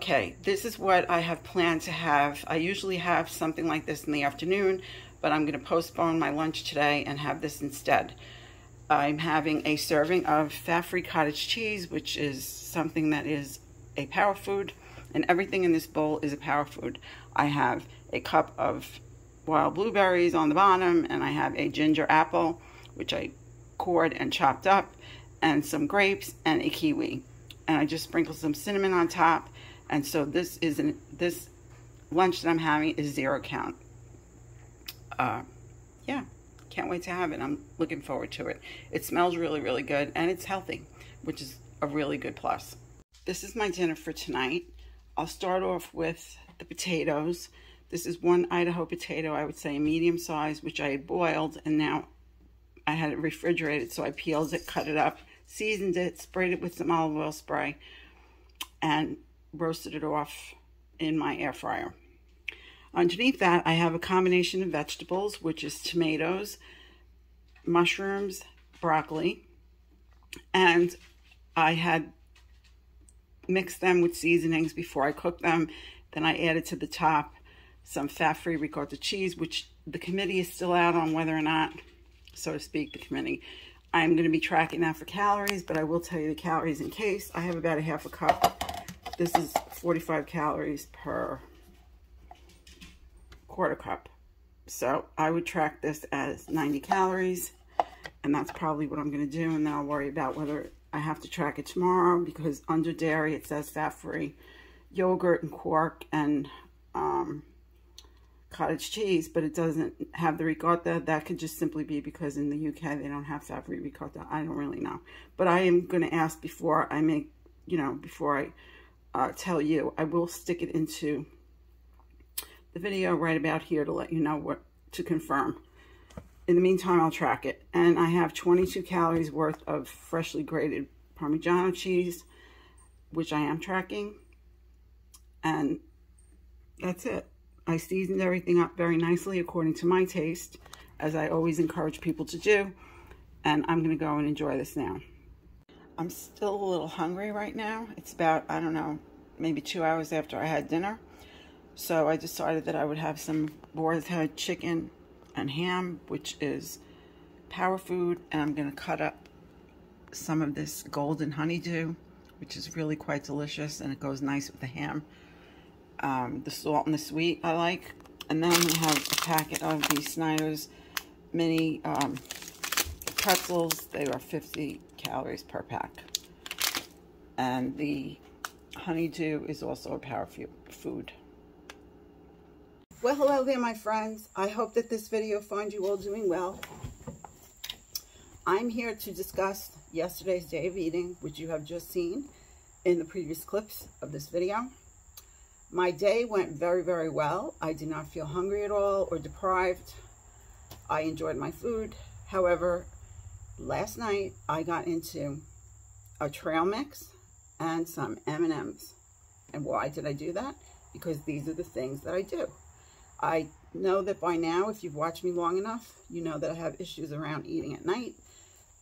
Okay, this is what I have planned to have. I usually have something like this in the afternoon, but I'm going to postpone my lunch today and have this instead. I'm having a serving of fat-free cottage cheese, which is something that is a power food, and everything in this bowl is a power food. I have a cup of wild blueberries on the bottom, and I have a ginger apple, which I cored and chopped up, and some grapes and a kiwi. And I just sprinkled some cinnamon on top. And so this lunch that I'm having is 0 count. Yeah, can't wait to have it. I'm looking forward to it. It smells really, really good, and it's healthy, which is a really good plus. This is my dinner for tonight. I'll start off with the potatoes. This is one Idaho potato, I would say medium size, which I had boiled, and now I had it refrigerated, so I peeled it, cut it up, seasoned it, sprayed it with some olive oil spray, and roasted it off in my air fryer. Underneath that, I have a combination of vegetables, which is tomatoes, mushrooms, broccoli, and I had mixed them with seasonings before I cooked them. Then I added to the top some fat-free ricotta cheese, which the committee is still out on whether or not, so to speak, the committee. I'm going to be tracking that for calories, but I will tell you the calories in case. I have about a half a cup. This is 45 calories per quarter cup. So I would track this as 90 calories, and that's probably what I'm going to do. And then I'll worry about whether I have to track it tomorrow, because under dairy it says fat-free yogurt and quark and cottage cheese, but it doesn't have the ricotta. That could just simply be because in the UK they don't have fat-free ricotta. I don't really know, but I am going to ask before I make, before I tell you. I will stick it into the video right about here to let you know what to confirm. In the meantime, I'll track it. And I have 22 calories worth of freshly grated Parmigiano cheese, which I am tracking. And that's it. I seasoned everything up very nicely according to my taste, as I always encourage people to do. And I'm going to go and enjoy this now. I'm still a little hungry right now. It's about, I don't know, maybe 2 hours after I had dinner. So I decided that I would have some boar's head chicken and ham, which is power food. And I'm going to cut up some of this golden honeydew, which is really quite delicious, and it goes nice with the ham. The salt and the sweet I like. And then we have a packet of these Snyder's mini pretzels. They are 50 calories per pack. And the honeydew is also a power food. Well, hello there, my friends. I hope that this video finds you all doing well. I'm here to discuss yesterday's day of eating, which you have just seen in the previous clips of this video. My day went very, very well. I did not feel hungry at all or deprived. I enjoyed my food. However, last night I got into a trail mix and some M&Ms. And why did I do that? Because these are the things that I do. I know that by now, if you've watched me long enough, you know that I have issues around eating at night.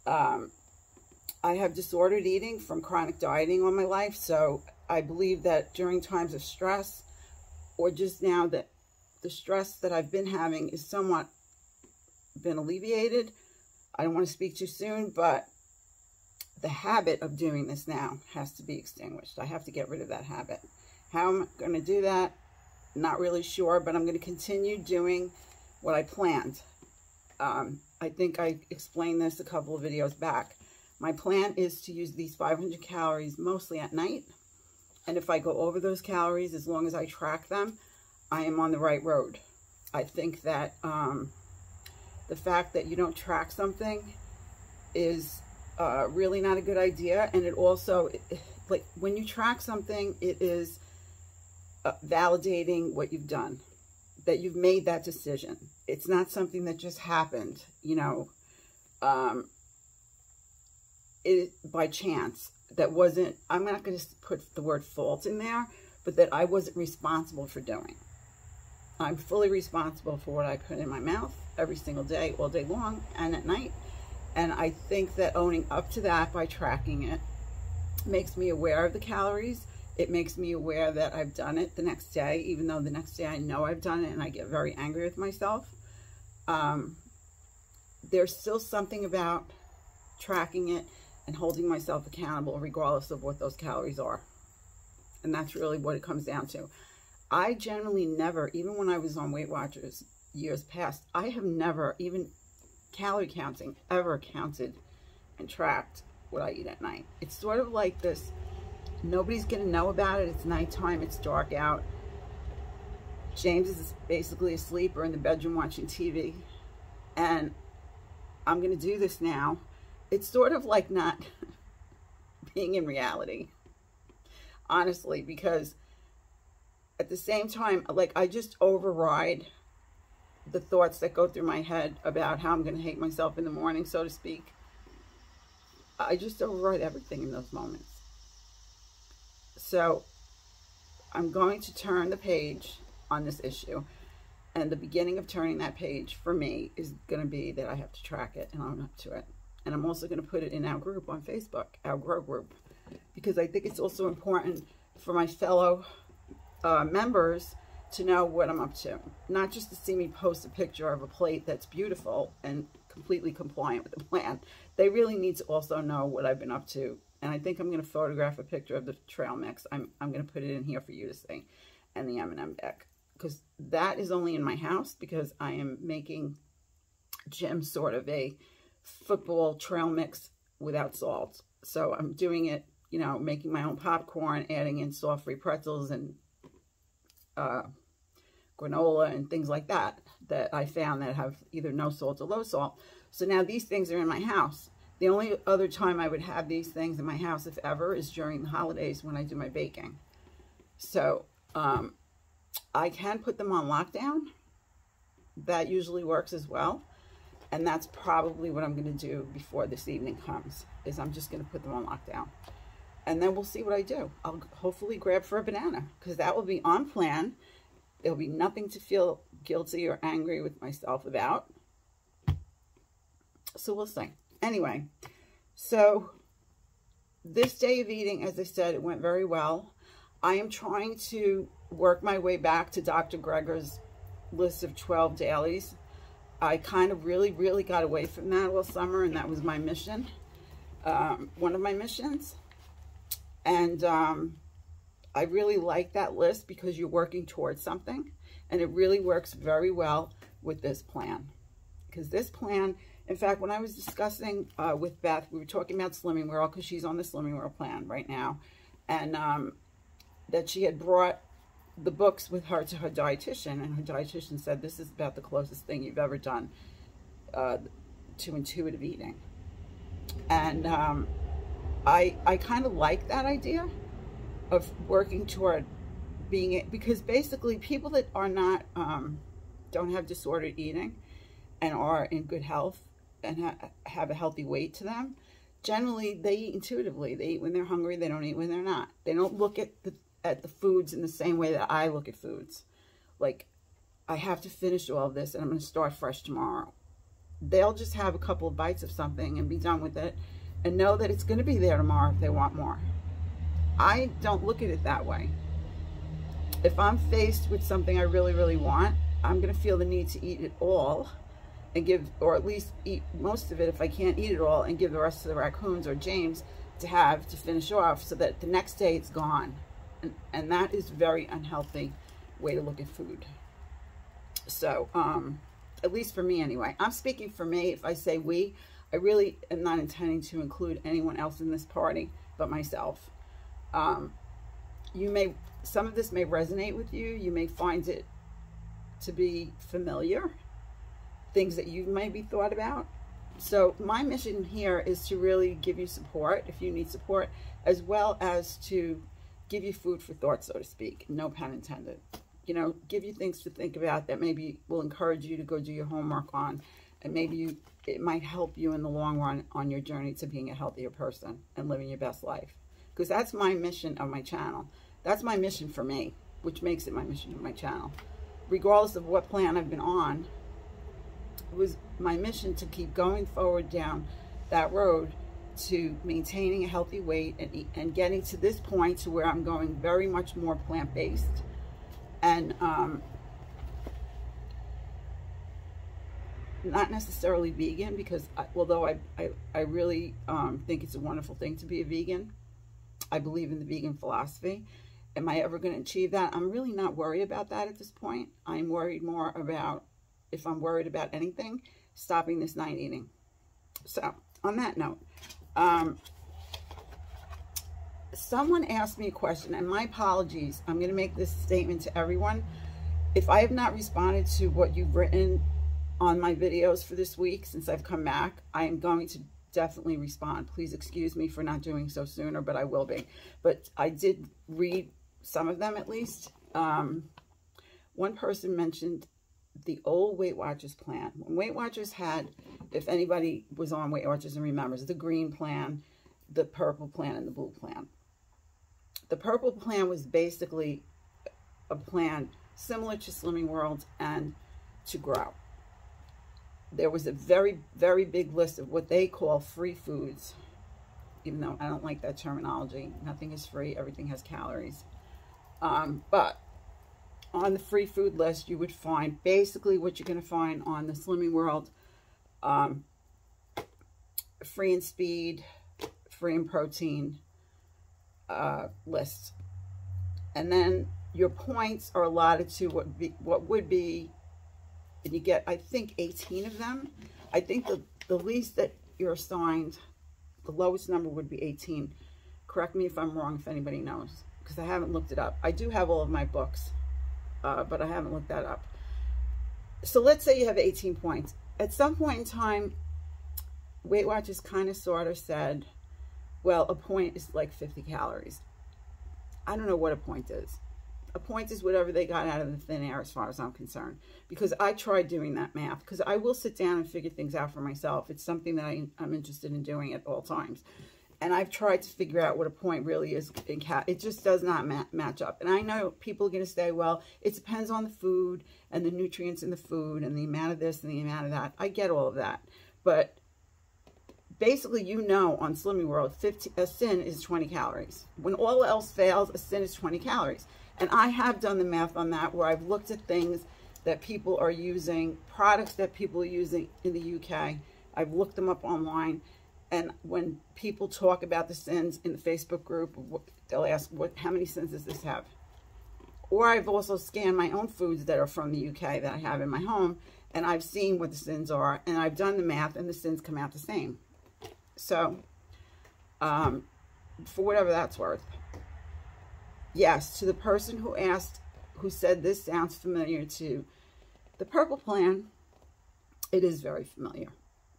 I have disordered eating from chronic dieting all my life, so I believe that during times of stress, or just now that the stress that I've been having is somewhat been alleviated. I don't want to speak too soon, but the habit of doing this now has to be extinguished. I have to get rid of that habit. How am I going to do that? Not really sure, but I'm going to continue doing what I planned. I think I explained this a couple of videos back. My plan is to use these 500 calories mostly at night. And if I go over those calories, as long as I track them, I am on the right road. I think that the fact that you don't track something is really not a good idea. And it also, like when you track something, it is validating what you've done, that you've made that decision. It's not something that just happened, by chance. That wasn't, I'm not going to put the word fault in there, but that I wasn't responsible for doing. I'm fully responsible for what I put in my mouth every single day, all day long, and at night. And I think that owning up to that by tracking it makes me aware of the calories. It makes me aware that I've done it the next day, even though the next day I know I've done it, and I get very angry with myself. There's still something about tracking it and holding myself accountable regardless of what those calories are. And that's really what it comes down to. I generally never, even when I was on Weight Watchers years past, I have never, even calorie counting, ever counted and tracked what I eat at night. It's sort of like this, nobody's gonna know about it. It's nighttime, it's dark out. James is basically asleep or in the bedroom watching TV. And I'm gonna do this now. It's sort of like not being in reality, honestly, because at the same time, like, I just override the thoughts that go through my head about how I'm going to hate myself in the morning, so to speak. I just override everything in those moments. So I'm going to turn the page on this issue. And the beginning of turning that page for me is going to be that I have to track it and own up to it. And I'm also going to put it in our group on Facebook, our Grow group, because I think it's also important for my fellow members to know what I'm up to. Not just to see me post a picture of a plate that's beautiful and completely compliant with the plan. They really need to also know what I've been up to. And I think I'm going to photograph a picture of the trail mix. I'm going to put it in here for you to see. And the M&M deck. Because that is only in my house because I am making Jim sort of a football trail mix without salt. So I'm doing it, you know, making my own popcorn, adding in salt-free pretzels and granola and things like that I found that have either no salt or low salt. So now these things are in my house. The only other time I would have these things in my house, if ever, is during the holidays when I do my baking. So I can put them on lockdown. That usually works as well. And that's probably what I'm going to do before this evening comes, is I'm just going to put them on lockdown. And then we'll see what I do. I'll hopefully grab for a banana, because that will be on plan. There'll be nothing to feel guilty or angry with myself about. So we'll see. Anyway, so this day of eating, as I said, it went very well. I am trying to work my way back to Dr. Greger's list of 12 dailies. I kind of really got away from that all summer, and that was my mission, one of my missions. And I really like that list because you're working towards something, and it really works very well with this plan. Because this plan, in fact, when I was discussing with Beth, we were talking about Slimming World, because she's on the Slimming World plan right now, and that she had brought the books with her to her dietitian, and her dietitian said this is about the closest thing you've ever done to intuitive eating. And I kind of like that idea of working toward being it, because basically people that are not don't have disordered eating and are in good health and have a healthy weight to them, generally they eat intuitively. They eat when they're hungry. They don't eat when they're not. They don't look at the foods in the same way that I look at foods. Like, I have to finish all of this and I'm going to start fresh tomorrow. They'll just have a couple of bites of something and be done with it and know that it's going to be there tomorrow if they want more. I don't look at it that way. If I'm faced with something I really want, I'm going to feel the need to eat it all and give, or at least eat most of it if I can't eat it all, and give the rest to the raccoons or James to have to finish off, so that the next day it's gone. And that is a very unhealthy way to look at food. So, at least for me anyway. I'm speaking for me. If I say we, I really am not intending to include anyone else in this party but myself. Some of this may resonate with you. You may find it to be familiar, things that you may be thought about. So my mission here is to really give you support if you need support, as well as to give you food for thought, so to speak. No pun intended. You know, give you things to think about that maybe will encourage you to go do your homework on, and maybe it might help you in the long run on your journey to being a healthier person and living your best life. Because that's my mission of my channel. That's my mission for me, which makes it my mission of my channel. Regardless of what plan I've been on, it was my mission to keep going forward down that road to maintaining a healthy weight and getting to this point to where I'm going very much more plant-based. And not necessarily vegan, because although I really think it's a wonderful thing to be a vegan, I believe in the vegan philosophy. Am I ever going to achieve that? I'm really not worried about that at this point. I'm worried more about, if I'm worried about anything, stopping this night eating. So on that note, someone asked me a question, and my apologies. I'm going to make this statement to everyone. If I have not responded to what you've written on my videos for this week since I've come back, I am going to definitely respond. Please excuse me for not doing so sooner, but I will be. But I did read some of them at least. One person mentioned the old Weight Watchers plan. When Weight Watchers had, if anybody was on Weight Watchers and remembers, the green plan, the purple plan, and the blue plan. The purple plan was basically a plan similar to Slimming World and to Grow. There was a very, very big list of what they call free foods, even though I don't like that terminology. Nothing is free, everything has calories. But on the free food list, you would find basically what you're going to find on the Slimming World, free and speed, free and protein list. And then your points are allotted to what would be, and you get, I think, 18 of them. I think the least that you're assigned, the lowest number would be 18. Correct me if I'm wrong, if anybody knows, because I haven't looked it up. I do have all of my books, but I haven't looked that up. So let's say you have 18 points. At some point in time, Weight Watchers kind of sort of said, well, a point is like 50 calories. I don't know what a point is. A point is whatever they got out of the thin air as far as I'm concerned. Because I tried doing that math. Because I will sit down and figure things out for myself. It's something that I'm interested in doing at all times. And I've tried to figure out what a point really is in it just does not match up. And I know people are going to say, well, it depends on the food and the nutrients in the food and the amount of this and the amount of that. I get all of that. But basically, you know, on Slimming World, a sin is 20 calories. When all else fails, a sin is 20 calories. And I have done the math on that, where I've looked at things that people are using, products that people are using in the UK. I've looked them up online. And when people talk about the sins in the Facebook group, they'll ask, how many sins does this have? Or I've also scanned my own foods that are from the UK that I have in my home, and I've seen what the sins are, and I've done the math, and the sins come out the same. So, for whatever that's worth. Yes, to the person who asked, who said this sounds familiar to the purple plan, it is very familiar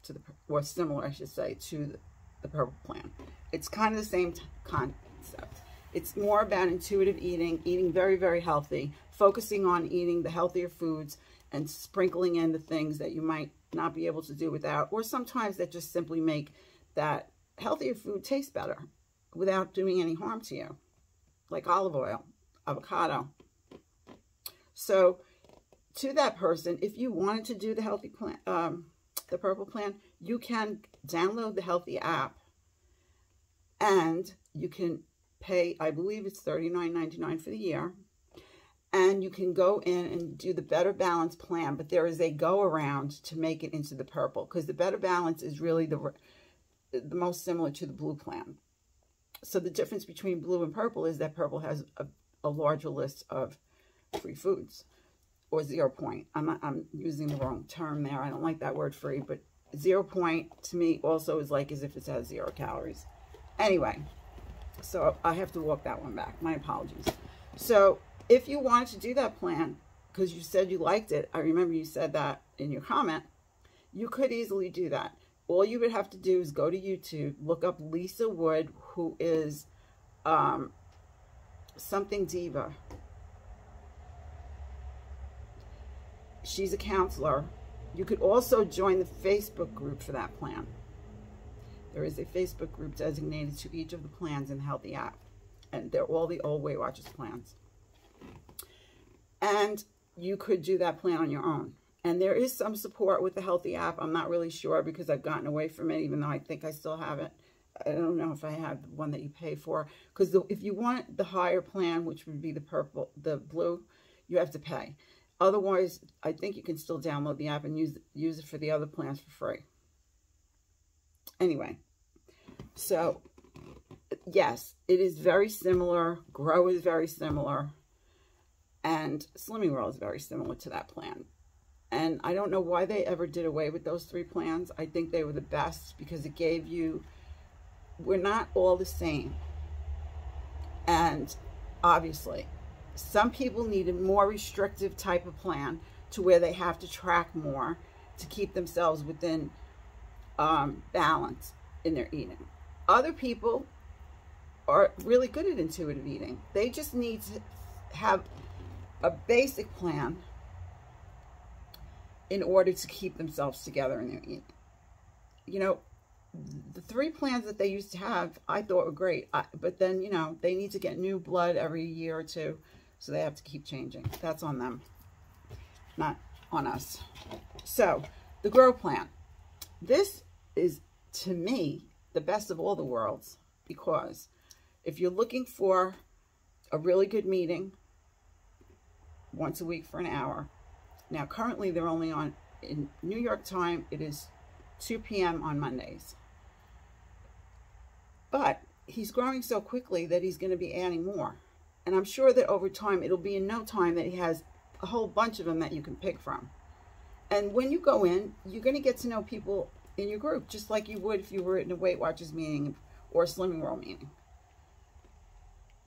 to or similar, I should say, to the purple plan. It's kind of the same concept. It's more about intuitive eating, eating very, very healthy, focusing on eating the healthier foods and sprinkling in the things that you might not be able to do without, or sometimes that just simply make that healthier food taste better without doing any harm to you, like olive oil, avocado. So to that person, if you wanted to do the healthy plan, the purple plan, you can download the healthy app, and you can pay, I believe it's $39.99 for the year, and you can go in and do the Better Balance plan. But there is a go around to make it into the purple, because the Better Balance is really the most similar to the blue plan. So the difference between blue and purple is that purple has a larger list of free foods, or 0 point. I'm using the wrong term there. I don't like that word free, but 0 point to me also is like as if it has 0 calories. Anyway, so I have to walk that one back. My apologies. So if you wanted to do that plan, because you said you liked it, I remember you said that in your comment, you could easily do that. All you would have to do is go to YouTube, look up Lisa Wood, who is something diva. She's a counselor. You could also join the Facebook group for that plan. There is a Facebook group designated to each of the plans in the Healthy app. And they're all the old Weight Watchers plans. And you could do that plan on your own. And there is some support with the Healthy app. I'm not really sure because I've gotten away from it, even though I think I still have it. I don't know if I have the one that you pay for, because if you want the higher plan, which would be the blue, you have to pay. Otherwise, I think you can still download the app and use it for the other plans for free. Anyway, so yes, it is very similar. Grow is very similar, and Slimming World is very similar to that plan. And I don't know why they ever did away with those 3 plans. I think they were the best because it gave you, we're not all the same. And obviously, some people need a more restrictive type of plan to where they have to track more to keep themselves within balance in their eating. Other people are really good at intuitive eating. They just need to have a basic plan in order to keep themselves together in their eating. You know, the 3 plans that they used to have, I thought were great. But then, you know, they need to get new blood every year or 2. So they have to keep changing. That's on them, not on us. So the Grow plan. This is, to me, the best of all the worlds, because if you're looking for a really good meeting once a week for an hour, now currently they're only on, in New York time, it is 2 p.m. on Mondays. But he's growing so quickly that he's going to be adding more. And I'm sure that over time, it'll be in no time that he has a whole bunch of them that you can pick from. And when you go in, you're going to get to know people in your group, just like you would if you were in a Weight Watchers meeting or a Slimming World meeting.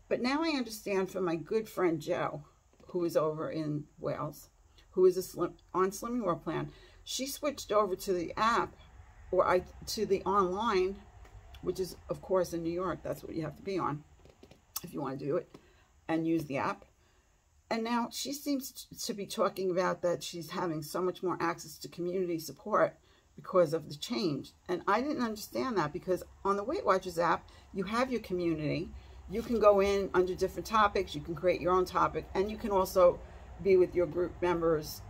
But now I understand from my good friend Joe, who is over in Wales, who is on Slimming World plan. She switched over to the app, or to the online, which is, of course, in New York. That's what you have to be on if you want to do it and use the app. And now she seems to be talking about that she's having so much more access to community support because of the change. And I didn't understand that, because on the Weight Watchers app, you have your community. You can go in under different topics. You can create your own topic. And you can also be with your group members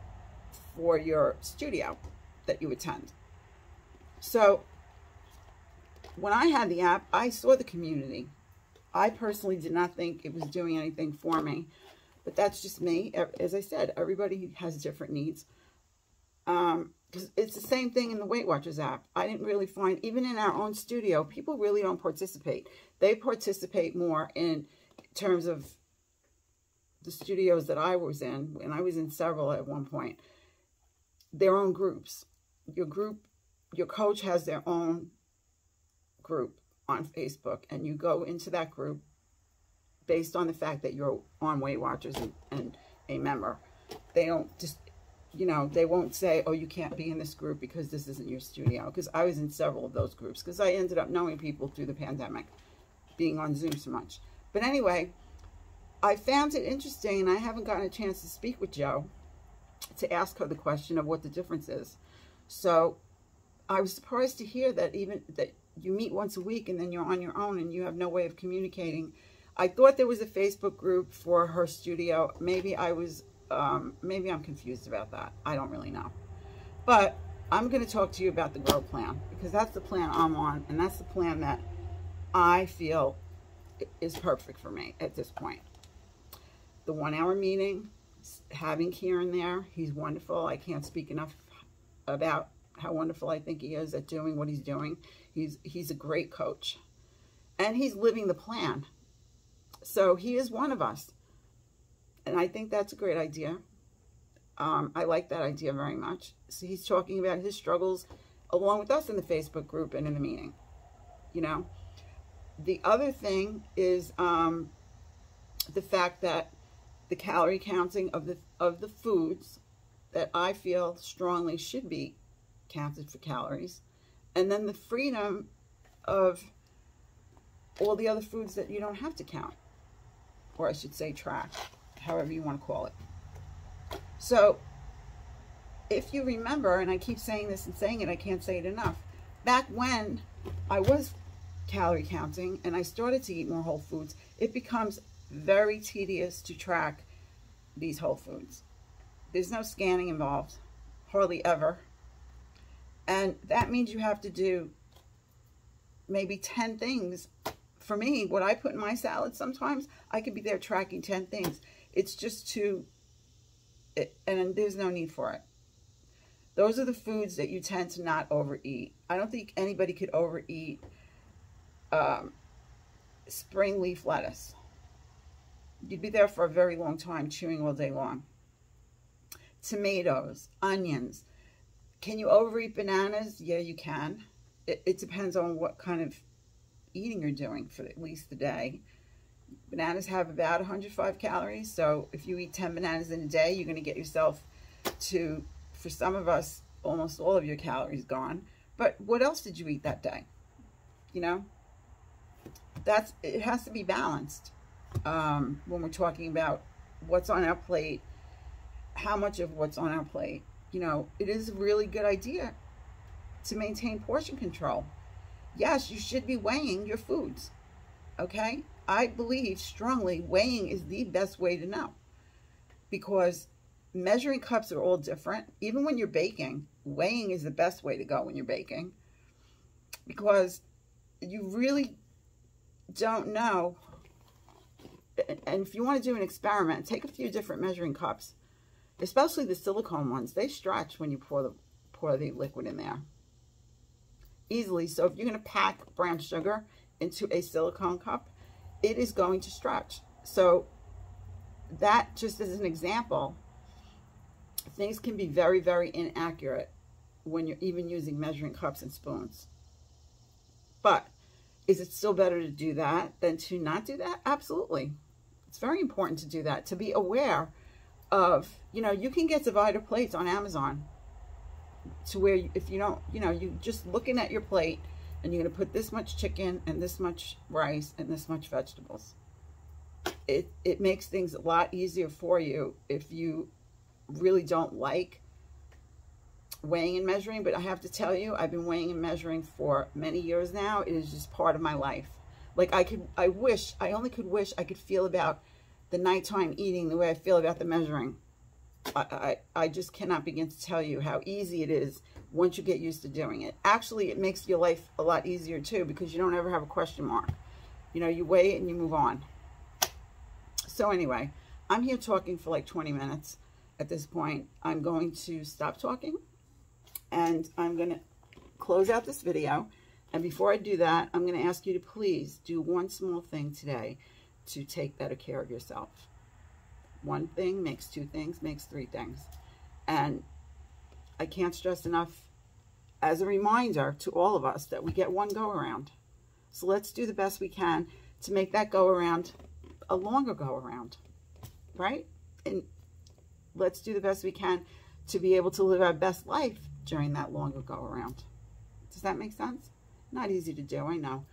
for your studio that you attend. So when I had the app, I saw the community. I personally did not think it was doing anything for me, but that's just me. As I said, everybody has different needs. Because it's the same thing in the Weight Watchers app. I didn't really find, even in our own studio, people really don't participate. They participate more in terms of the studios that I was in, and I was in several at one point, their own groups. Your coach has their own group on Facebook, and you go into that group based on the fact that you're on Weight Watchers and a member. They don't just, you know, they won't say, oh, you can't be in this group because this isn't your studio. Because I was in several of those groups, because I ended up knowing people through the pandemic, being on Zoom so much. But anyway, I found it interesting, and I haven't gotten a chance to speak with Jo to ask her the question of what the difference is. So I was surprised to hear that even that you meet once a week and then you're on your own and you have no way of communicating. I thought there was a Facebook group for her studio. Maybe maybe I'm confused about that. I don't really know. But I'm going to talk to you about the Grow plan, because that's the plan I'm on, and that's the plan that I feel is perfect for me at this point. The 1 hour meeting, having Kieran there, he's wonderful. I can't speak enough about how wonderful I think he is at doing what he's doing. He's a great coach, and he's living the plan. So he is one of us, and I think that's a great idea. I like that idea very much. So he's talking about his struggles along with us in the Facebook group and in the meeting, you know. The other thing is the fact that the calorie counting of the foods that I feel strongly should be counted for calories, and then the freedom of all the other foods that you don't have to count, or I should say track, however you want to call it. So if you remember, and I keep saying this and saying it, I can't say it enough, back when I was calorie counting and I started to eat more whole foods, it becomes very tedious to track these whole foods. There's no scanning involved, hardly ever. And that means you have to do maybe 10 things. For me, what I put in my salad, sometimes I could be there tracking 10 things. It's just too, and there's no need for it. Those are the foods that you tend to not overeat. I don't think anybody could overeat spring leaf lettuce. You'd be there for a very long time, chewing all day long. Tomatoes, onions. Can you overeat bananas? Yeah, you can. It depends on what kind of eating you're doing for at least the day. Bananas have about 105 calories, so if you eat 10 bananas in a day, you're going to get yourself to, for some of us, almost all of your calories gone. But what else did you eat that day? You know, it has to be balanced when we're talking about what's on our plate, how much of what's on our plate. You know, it is a really good idea to maintain portion control. Yes, you should be weighing your foods, okay? I believe strongly weighing is the best way to know, because measuring cups are all different. Even when you're baking, weighing is the best way to go when you're baking, because you really don't know. And if you want to do an experiment, take a few different measuring cups, especially the silicone ones. They stretch when you pour the liquid in there easily. So if you're going to pack brown sugar into a silicone cup, it is going to stretch. So that, just as an example, things can be very, very inaccurate when you're even using measuring cups and spoons. But is it still better to do that than to not do that? Absolutely. It's very important to do that, to be aware of, you know, you can get divider plates on Amazon, to where if you don't, you know, you just looking at your plate and you're going to put this much chicken and this much rice and this much vegetables. It makes things a lot easier for you if you really don't like weighing and measuring. But I have to tell you, I've been weighing and measuring for many years now. It is just part of my life. Like I only could wish I could feel about the nighttime eating the way I feel about the measuring. I just cannot begin to tell you how easy it is once you get used to doing it. Actually, it makes your life a lot easier too, because you don't ever have a question mark. You know, you weigh it and you move on. So anyway, I'm here talking for like 20 minutes. At this point, I'm going to stop talking and I'm going to close out this video. And before I do that, I'm going to ask you to please do one small thing today to take better care of yourself. One thing makes two things, makes three things. And I can't stress enough as a reminder to all of us that we get one go around. So let's do the best we can to make that go around a longer go around, right? And let's do the best we can to be able to live our best life during that longer go around. Does that make sense? Not easy to do, I know,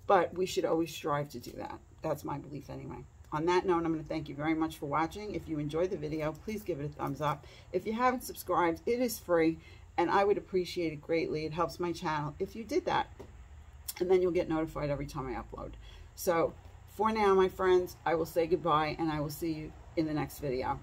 but we should always strive to do that. That's my belief anyway. On that note, I'm going to thank you very much for watching. If you enjoyed the video, please give it a thumbs up. If you haven't subscribed, it is free, and I would appreciate it greatly. It helps my channel if you did that, and then you'll get notified every time I upload. So for now, my friends, I will say goodbye, and I will see you in the next video.